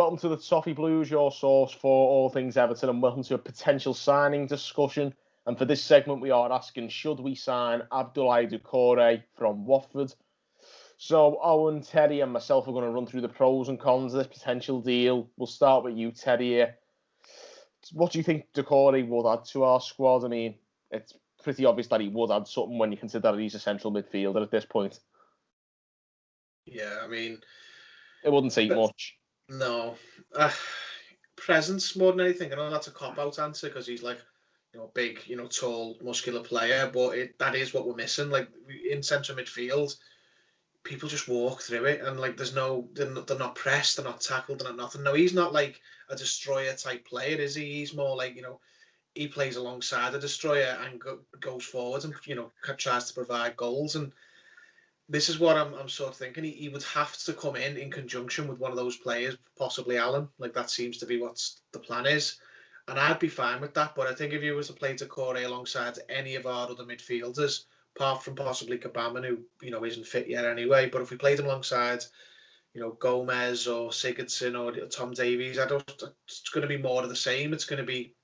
welcome to the Toffee Blues, your source for all things Everton, and welcome to a potential signing discussion. And for this segment, we are asking, should we sign Abdoulaye Doucoure from Watford? So Owen, Teddy and myself are going to run through the pros and cons of this potential deal. We'll start with you, Teddy, here. What do you think Doucoure would add to our squad? I mean, it's pretty obvious that he would add something when you consider that he's a central midfielder at this point. Yeah, I mean... It wouldn't take much. No. Presence more than anything. I know that's a cop-out answer because he's like, big, tall, muscular player, but that is what we're missing. Like, in central midfield, people just walk through it and, like, they're not pressed, they're not tackled, they're not nothing. No, he's not like a destroyer type player, is he? He's more like, he plays alongside a destroyer and goes forward and, tries to provide goals. And this is what I'm sort of thinking. He would have to come in conjunction with one of those players, possibly Alan. Like, that seems to be what the plan is. And I'd be fine with that. But I think if you was to play Doucouré alongside any of our other midfielders, apart from possibly Kabama, who, isn't fit yet anyway, but if we played him alongside, Gomez or Sigurdsson or Tom Davies, it's going to be more of the same. It's going to be,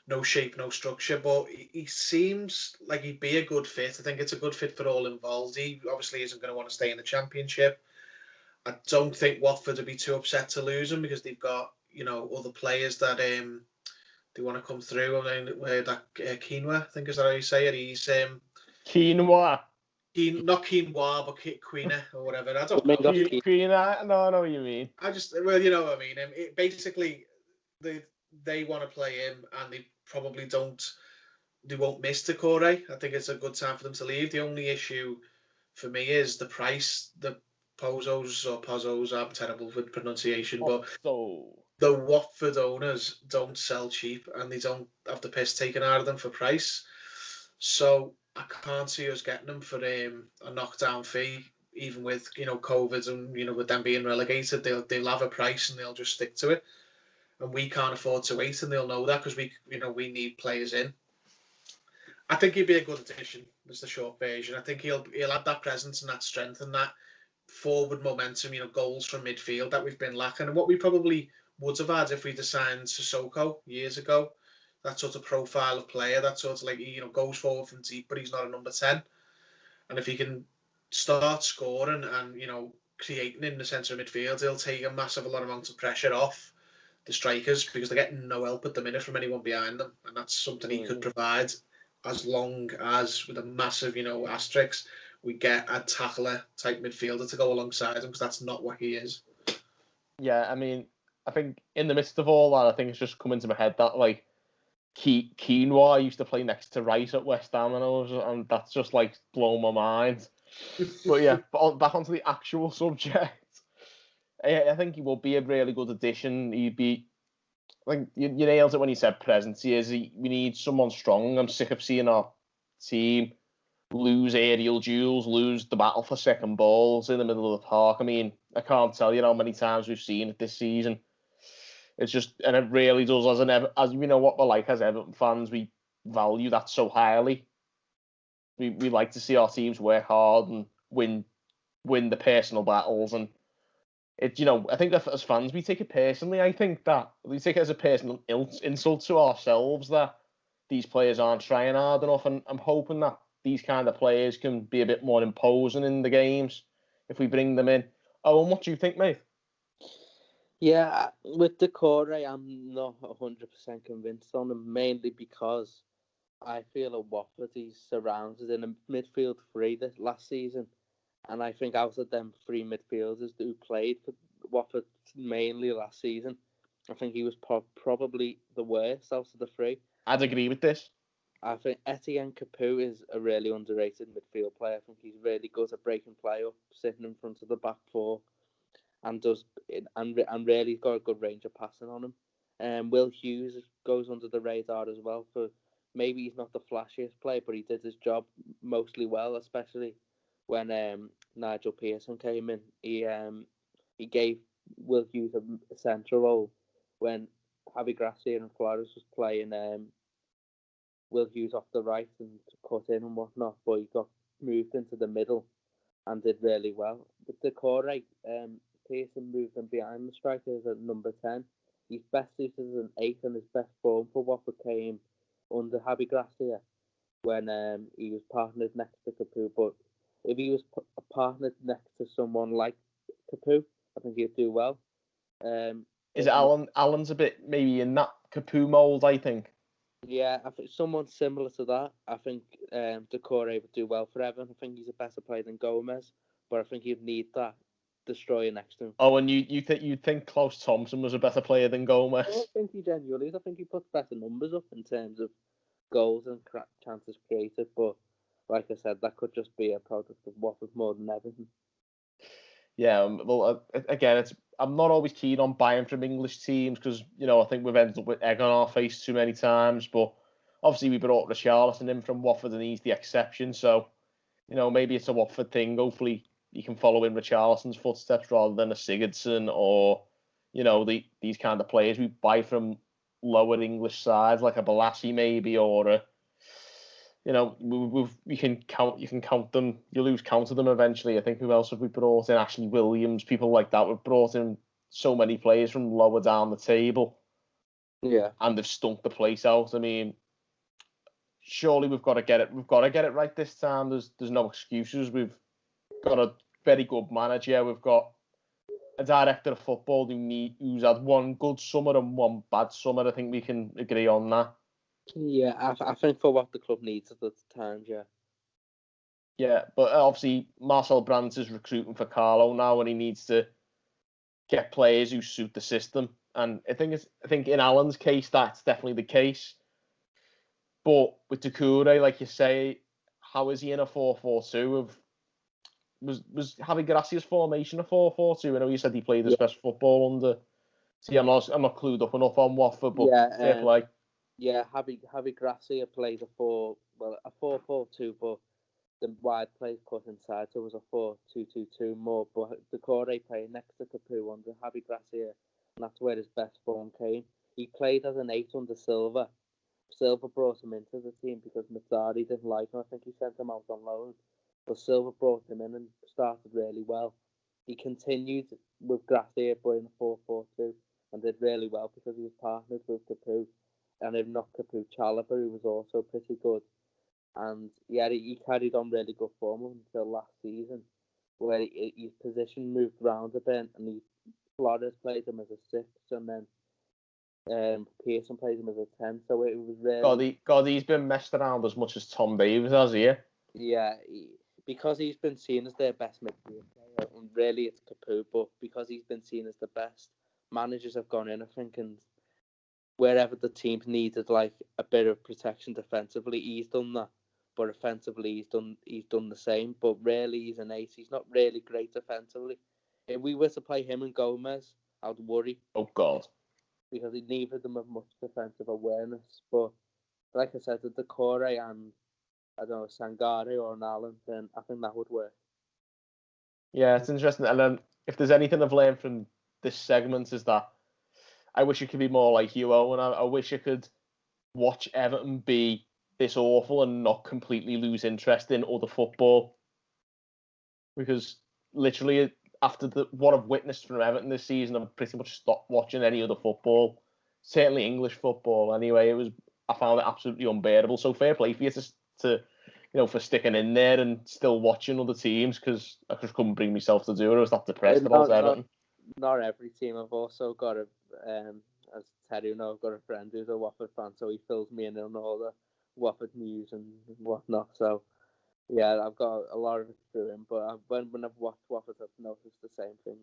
no shape, no structure, but he seems like he'd be a good fit. I think it's a good fit for all involved. He obviously isn't going to want to stay in the Championship. I don't think Watford would be too upset to lose him because they've got, other players that they want to come through. I mean, that Quinoa, I think is that how you say it? He's Quinoa. Not quinoa, but quinoa or whatever. I don't know. Quinoa? No, I know what you mean. You know what I mean. Basically, they want to play him, and they probably they won't miss Doucouré. I think it's a good time for them to leave. The only issue for me is the price. The Pozzos, I'm terrible with pronunciation, but the Watford owners don't sell cheap, and they don't have the piss taken out of them for price. So I can't see us getting them for a knockdown fee, even with COVID and with them being relegated. They'll have a price and they'll just stick to it. And we can't afford to wait, and they'll know that because we need players in. I think he'd be a good addition. Is the short version. I think he'll add that presence and that strength and that forward momentum. Goals from midfield that we've been lacking, and what we probably would have had if we'd signed Sissoko years ago. That sort of profile of player, that sort of like goes forward from deep, but he's not a number 10. And if he can start scoring and creating in the centre of midfield, he'll take a massive amount of pressure off the strikers because they're getting no help at the minute from anyone behind them, and that's something he could provide as long as, with a massive asterisk, we get a tackler type midfielder to go alongside him, because that's not what he is. Yeah, I mean, I think in the midst of all that, I think it's just come into my head that like Quinoa used to play next to Rice at West Ham, and that's just like blown my mind. But yeah, back onto the actual subject. I think he will be a really good addition. He'd be, like, you nailed it when you said presence. We need someone strong. I'm sick of seeing our team lose aerial duels, lose the battle for second balls in the middle of the park. I mean, I can't tell you how many times we've seen it this season. It's just, and it really does, as we know what we're like as Everton fans, we value that so highly. We like to see our teams work hard and win the personal battles, and it, I think that as fans we take it personally. I think that we take it as a personal insult to ourselves that these players aren't trying hard enough, and I'm hoping that these kind of players can be a bit more imposing in the games if we bring them in. Oh, and what do you think, mate? Yeah, with Doucouré, I'm not 100% convinced on him, mainly because I feel at Watford he's surrounded in a midfield three this last season, and I think out of them three midfielders who played for Watford mainly last season, I think he was probably the worst out of the three. I'd agree with this. I think Etienne Capoue is a really underrated midfield player. I think he's really good at breaking play up, sitting in front of the back four, and really got a good range of passing on him. Will Hughes goes under the radar as well. For maybe he's not the flashiest player, but he did his job mostly well, especially when Nigel Pearson came in. He gave Will Hughes a central role when Javi Gracia and Flores was playing Will Hughes off the right and cut in and whatnot, but he got moved into the middle and did really well. But Doucouré, Pearson moved him behind the strikers at number 10. He's best suited as an 8, and his best form for Watford came under Javi Gracia when he was partnered next to Capu. But if he was partnered next to someone like Capu, I think he'd do well. Is it Alan's a bit maybe in that Capu mould, I think? Yeah, I think someone similar to that. I think Doucouré would do well for Everton. I think he's a better player than Gomez, but I think you'd need that destroyer next to him. Oh, and you think Klaus Thompson was a better player than Gomez? I don't think he genuinely is. I think he puts better numbers up in terms of goals and chances created, but like I said, that could just be a product of Watford more than Everton. Yeah, well, again, I'm not always keen on buying from English teams because, I think we've ended up with egg on our face too many times. But obviously, we brought Richarlison in from Watford and he's the exception. So, maybe it's a Watford thing. Hopefully, you can follow in Richarlison's footsteps rather than a Sigurdsson or, these kind of players we buy from lower English sides like a Balassi maybe or a. You can count them. You lose count of them eventually. I think who else have we brought in? Ashley Williams, people like that. We've brought in so many players from lower down the table. Yeah, and they've stunk the place out. I mean, surely we've got to get it. We've got to get it right this time. There's no excuses. We've got a very good manager. We've got a director of football who's had one good summer and one bad summer. I think we can agree on that. Yeah, I think for what the club needs at the times, yeah. Yeah, but obviously Marcel Brands is recruiting for Carlo now, and he needs to get players who suit the system. And I think in Alan's case that's definitely the case. But with Doucouré, like you say, how is he in a 4-4-2? Was Javi Gracia's formation a 4-4-2? I know you said he played his best football under. See, I'm not clued up enough on Watford, but fair play. Yeah, Javi Gracia played a 4-4-2, but the wide plays cut inside, so it was a 4-2-2-2 more. But Doucouré played next to Capu under Javi Gracia, and that's where his best form came. He played as an 8 under Silva. Silva brought him into the team because Mazzari didn't like him. I think he sent him out on loan. But Silva brought him in and started really well. He continued with Gracia playing a 4-4-2 and did really well because he was partnered with Capu. And if not Capu, Chalobah, who was also pretty good. And yeah, he carried on really good form until last season, where his position moved around a bit, and Flores played him as a 6, and then Pearson played him as a 10. So it was really he's been messed around as much as Tom Davies has, he? Yeah, because he's been seen as their best midfield player, and really it's Capu, but because he's been seen as the best, managers have gone in, I think, and wherever the team needed like a bit of protection defensively, he's done that. But offensively, he's done the same. But really, he's an 8. He's not really great defensively. If we were to play him and Gomez, I'd worry. Oh God! Because neither of them have much defensive awareness. But like I said, the Doucouré and I don't know Sangare or an Allen, then I think that would work. Yeah, it's interesting. And then if there's anything I've learned from this segment is that I wish it could be more like you, Owen. I wish I could watch Everton be this awful and not completely lose interest in other football. Because literally after what I've witnessed from Everton this season, I've pretty much stopped watching any other football. Certainly English football. Anyway, I found it absolutely unbearable. So fair play for you to for sticking in there and still watching other teams, because I just couldn't bring myself to do it. I was that depressed about Everton. Not every team. I've also got as Terry I've got a friend who's a Watford fan, so he fills me in on all the Watford news and whatnot. So yeah, I've got a lot of it through him. But when I've watched Watford, I've noticed the same things.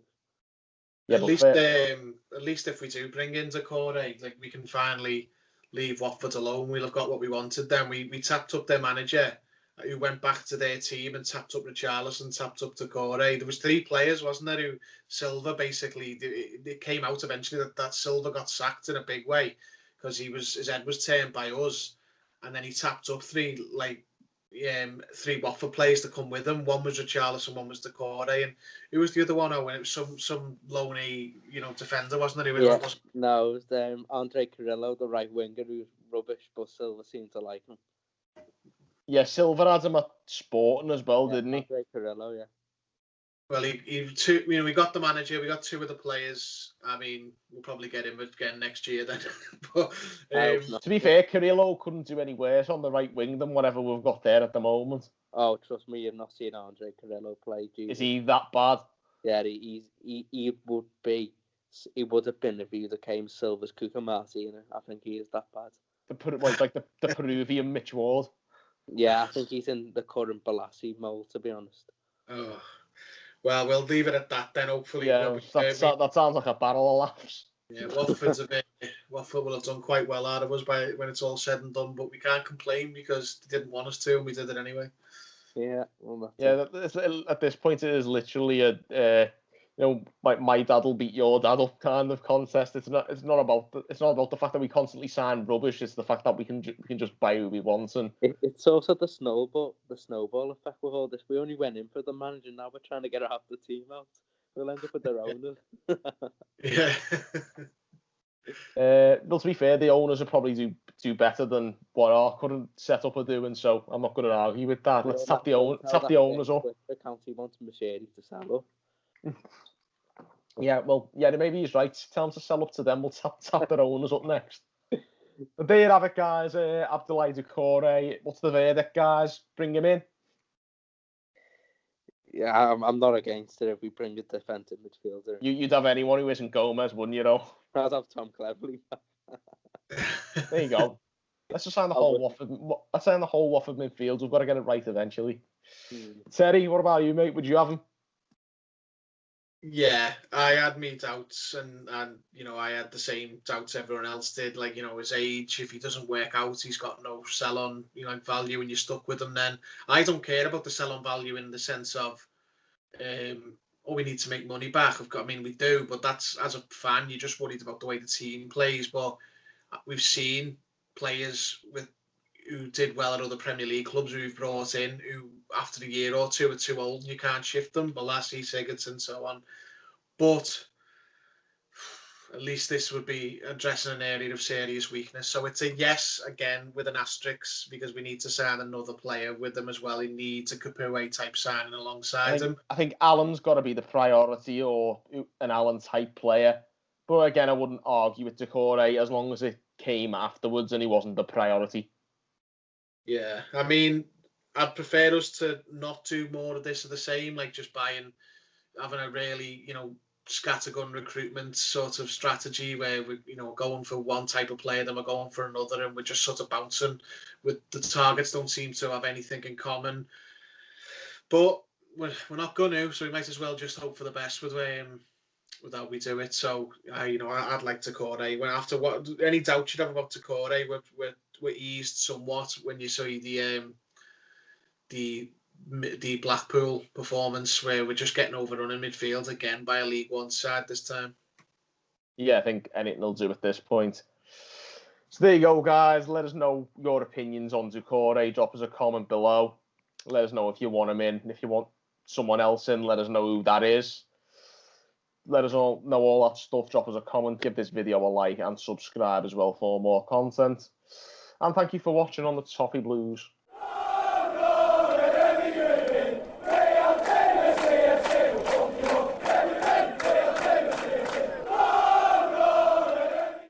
Yeah, at least if we do bring in Doucouré, like we can finally leave Watford alone. We'll have got what we wanted. Then we tapped up their manager, who went back to their team and tapped up Richarlison, tapped up Doucouré. There was 3 players, wasn't there? Who Silva basically it came out eventually that Silva got sacked in a big way because his head was turned by us, and then he tapped up 3 Watford players to come with him. One was Richarlison, one was Doucouré, and who was the other one? Owen, it was some lonely, defender, wasn't it? No, it was Andre Carrillo, the right winger, who was rubbish, but Silva seemed to like him. Yeah, Silva had him at Sporting as well, didn't he? Andre Carrillo, yeah. Well, we got the manager, we got 2 of the players. I mean, we'll probably get him again next year then. But to be fair, Carrillo couldn't do any worse on the right wing than whatever we've got there at the moment. Oh, trust me, you've not seen Andre Carrillo play. Jesus. Is he that bad? Yeah, he would be. He would have been if he would have came Silva's Cuca Martina. I think he is that bad. The Peruvian Mitch Ward. Yeah, I think he's in the current Balassi mold, to be honest. Oh. Well, we'll leave it at that then. Hopefully, yeah, that sounds like a barrel of laughs. Yeah, Watford will have done quite well out of us when it's all said and done, but we can't complain because they didn't want us to, and we did it anyway. Yeah, well, at this point, it is literally a my dad will beat your dad up kind of contest. It's not about the fact that we constantly sign rubbish. It's the fact that we can just buy who we want, and it's also the snowball effect with all this. We only went in for the manager. Now we're trying to get half the team out. We'll end up with their owners. Yeah. Well, to be fair, the owners will probably do better than what our current setup are doing. So I'm not going to argue with that. Let's tap the owners up. The county wants Mercedes to sell up. Yeah, well, yeah, maybe he's right. Tell him to sell up to them. We'll tap their owners up next. But there you have it, guys. Abdoulaye Doucoure. What's the verdict, guys? Bring him in. Yeah, I'm not against it if we bring a defensive midfielder. You'd have anyone who isn't Gomez, wouldn't you, though? I'd have Tom Cleverley. There you go. Let's just sign the whole Watford. Let's sign the whole Watford midfield. We've got to get it right eventually. Terry, what about you, mate? Would you have him? Yeah, I had me doubts, and I had the same doubts everyone else did. Like, his age, if he doesn't work out, he's got no sell-on value, and you're stuck with him. Then I don't care about the sell-on value in the sense of, we need to make money back. We do, but that's, as a fan, you're just worried about the way the team plays. But we've seen players who did well at other Premier League clubs who we've brought in, who after a year or two are too old and you can't shift them, Balassi, Sigurdsson, so on. But at least this would be addressing an area of serious weakness. So it's a yes, again, with an asterisk, because we need to sign another player with them as well. He needs a Capoue type signing alongside him. I think Allen's got to be the priority, or an Allen type player. But again, I wouldn't argue with Doucouré as long as it came afterwards and he wasn't the priority. Yeah, I'd prefer us to not do more of this of the same, like just having a really, scattergun recruitment sort of strategy where we're, going for one type of player, then we're going for another, and we're just sort of bouncing. With the targets don't seem to have anything in common. But we're not going to, so we might as well just hope for the best with how we do it. So I'd like Doucouré. When after any doubt you'd have about Doucouré, we're eased somewhat when you see the Blackpool performance, where we're just getting overrun in midfield again by a League One side this time. Yeah, I think anything will do at this point. So there you go, guys. Let us know your opinions on Doucouré. Drop us a comment below. Let us know if you want him in. If you want someone else in, let us know who that is. Let us all know all that stuff. Drop us a comment. Give this video a like and subscribe as well for more content. And thank you for watching on the Toffee Blues.